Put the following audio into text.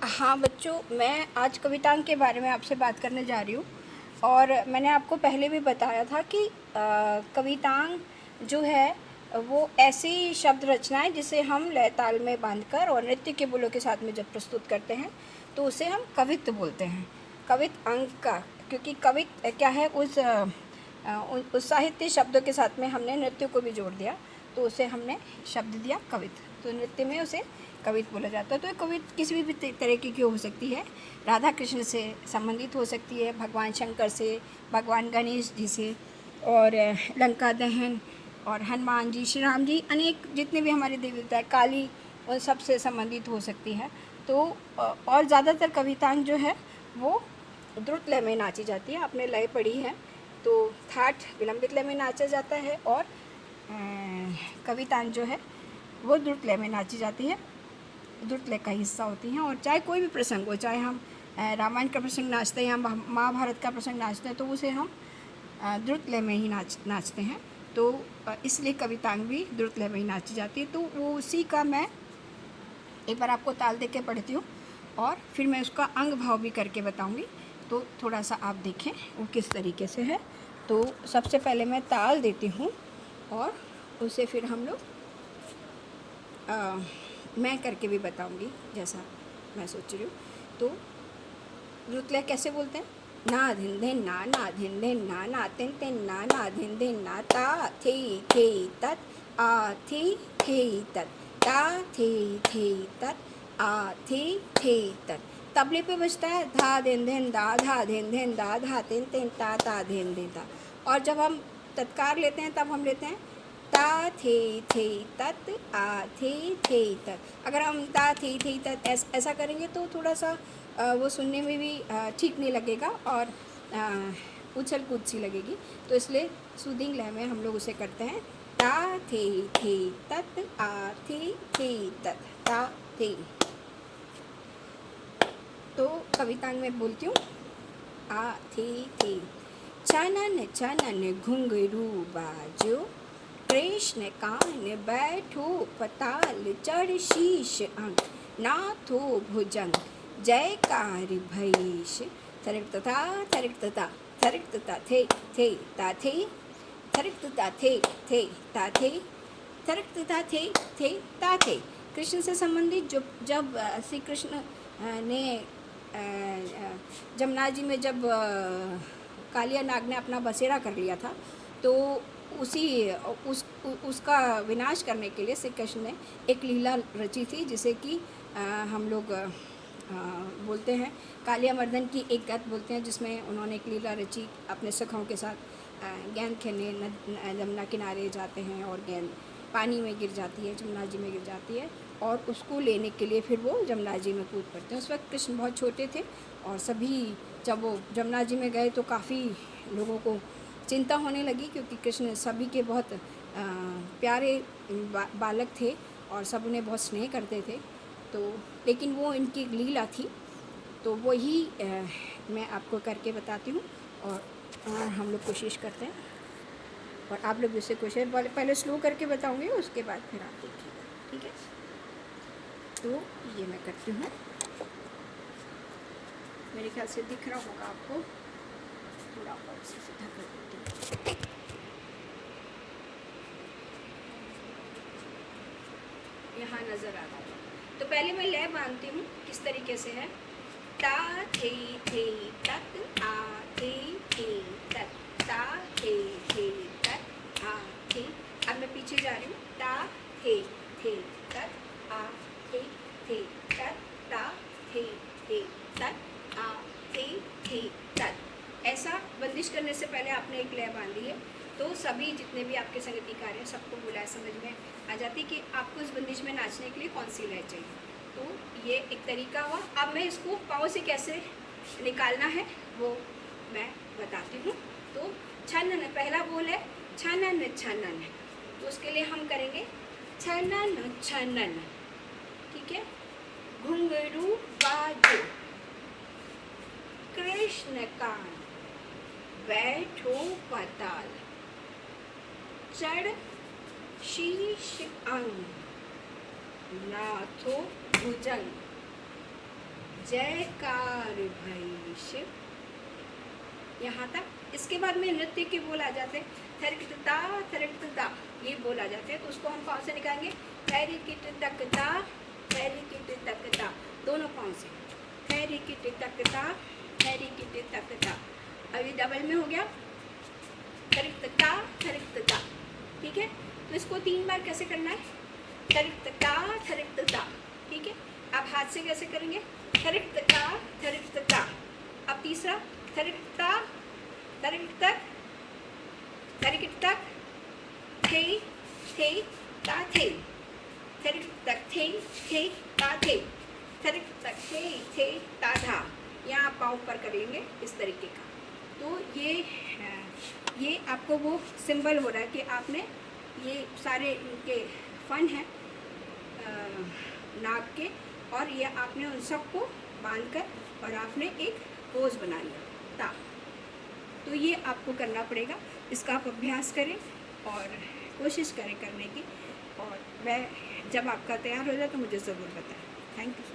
हाँ बच्चों, मैं आज कवितांग के बारे में आपसे बात करने जा रही हूँ। और मैंने आपको पहले भी बताया था कि कवितांग जो है वो ऐसी शब्द रचना है जिसे हम लय ताल में बांधकर और नृत्य के बोलों के साथ में जब प्रस्तुत करते हैं तो उसे हम कवित्व बोलते हैं। कवित अंग का, क्योंकि कवित क्या है, उस साहित्य शब्दों के साथ में हमने नृत्य को भी जोड़ दिया तो उसे हमने शब्द दिया कवित। तो नृत्य में उसे कवित बोला जाता है। तो कवित किसी भी तरीके की हो सकती है, राधा कृष्ण से संबंधित हो सकती है, भगवान शंकर से, भगवान गणेश जी से, और लंका दहन और हनुमान जी, श्री राम जी, अनेक जितने भी हमारे देवी देवता है, काली, उन सब से संबंधित हो सकती है। तो और ज़्यादातर कविताएं जो है वो द्रुत लय में नाची जाती है। आपने लय पढ़ी है तो ठाठ विलंबित लय में नाचा जाता है और कविताएं जो है वो द्रुत लय में नाची जाती है, द्रुत लय का हिस्सा होती हैं। और चाहे कोई भी प्रसंग हो, चाहे हम रामायण का प्रसंग नाचते हैं या महाभारत का प्रसंग नाचते हैं तो उसे हम द्रुत लय में ही नाचते हैं। तो इसलिए कवितांग भी द्रुत लय में ही नाची जाती है। तो वो उसी का मैं एक बार आपको ताल दे के पढ़ती हूँ और फिर मैं उसका अंग भाव भी करके बताऊँगी। तो थोड़ा सा आप देखें वो किस तरीके से है। तो सबसे पहले मैं ताल देती हूँ और उसे फिर हम लोग मैं करके भी बताऊंगी जैसा मैं सोच रही हूँ। तो द्रुत लय कैसे बोलते हैं? ना धिन धिन ना धिन धिन ना तिन तिन ना धिन धिन ना ता थे तत् आ थे तत् ता थे तत् आ थे तत्। तबले पे बजता है धा धिन धिन धा धिन धा तिन तिन ता धिन धिन ता। और जब हम तत्कार लेते हैं तब हम लेते हैं ता थे तत् आ थे तत्। अगर हम ता थे तत् ऐसा करेंगे तो थोड़ा सा वो सुनने में भी ठीक नहीं लगेगा और उछल कूद सी लगेगी। तो इसलिए सूदिंग लय में हम लोग उसे करते हैं ता थे तत् आ थे तत् ता थे। तो कवितांग में बोलती हूँ आ थे। छनन छनन घुंघरू बाजो, कृष्ण कान बैठो पताल, चढ़ शीश अंग नाथो भुजंग, जयकार भैश, थरक तथा थे ता थे, थरक तथा थे ता थे, थरक तथा थे ता थे। कृष्ण से संबंधित जब श्री कृष्ण ने जमुना जी में जब कालिया नाग ने अपना बसेरा कर लिया था तो उसका विनाश करने के लिए श्री कृष्ण ने एक लीला रची थी जिसे कि हम लोग बोलते हैं कालिया मर्दन की एक गत बोलते हैं, जिसमें उन्होंने एक लीला रची अपने सखाओं के साथ। गेंद खेलने जमुना किनारे जाते हैं और गेंद पानी में गिर जाती है, जमुना जी में गिर जाती है और उसको लेने के लिए फिर वो जमुना जी में कूद पड़ते हैं। उस वक्त कृष्ण बहुत छोटे थे और सभी जब वो जमुना जी में गए तो काफ़ी लोगों को चिंता होने लगी, क्योंकि कृष्ण सभी के बहुत प्यारे बालक थे और सब उन्हें बहुत स्नेह करते थे। तो लेकिन वो इनकी लीला थी, तो वही मैं आपको करके बताती हूँ और हम लोग कोशिश करते हैं और आप लोग इससे कोशिश पहले स्लो करके बताऊँगी, उसके बाद फिर आप देखिएगा, ठीक है? तो ये मैं करती हूँ, मेरे ख्याल से दिख रहा होगा आपको, थोड़ा और से सीधा कर देती हूँ। यहाँ नज़र आ रहा है। तो पहले मैं लय बांधती हूँ किस तरीके से है। ता थे तत् आ थे तत् ता थे तत् आ थे। अब मैं पीछे जा रही हूँ। ता थे तत् आ थे तत् ता थे तत् आ थे तत्। ऐसा बंदिश करने से पहले आपने एक लय बांधी है तो सभी जितने भी आपके संगीतकार हैं सबको बुलाए समझ में आ जाती कि आपको इस बंदिश में नाचने के लिए कौन सी लय चाहिए। तो ये एक तरीका हुआ। अब मैं इसको पाँव से कैसे निकालना है वो मैं बताती हूँ। तो छनन पहला बोल है छनन छनन, तो उसके लिए हम करेंगे छनन छनन, ठीक है? घुंघरू बाजो, कृष्ण कान बैठो पताल, चढ़ शीश अंग नाथो भुजंग, जयकार भाई शिव, यहाँ तक। इसके बाद में नृत्य के बोल आ जाते हैं, थरकता थरकता, ये बोल आ जाते हैं। तो उसको हम पाँव से निकालेंगे, थैरी किट तकता, थैरी किट तकता, दोनों पाँव से, थैरी किट तकता, थैरी किट तकता। अभी डबल में हो गया, थरकता थरकता, ठीक है। तो इसको 3 बार कैसे करना है, थरकता थरकता, ठीक है। अब हाथ से कैसे करेंगे, थरकता थरकता। अब तीसरा, थरकता थरकतक, थरकतक, थे थे ता थे, थरकतक थे थे ता थे, थरकतक थे थे ता धा। यहाँ आप पाँव ऊपर कर लेंगे इस तरीके का। तो ये आपको वो सिंबल हो रहा है कि आपने ये सारे इनके फन हैं नाग के, और ये आपने उन सबको बांधकर और आपने एक पोज बना लिया ता। तो ये आपको करना पड़ेगा, इसका आप अभ्यास करें और कोशिश करें करने की। और वह जब आपका तैयार हो जाए तो मुझे ज़रूर बताएं। Thank you.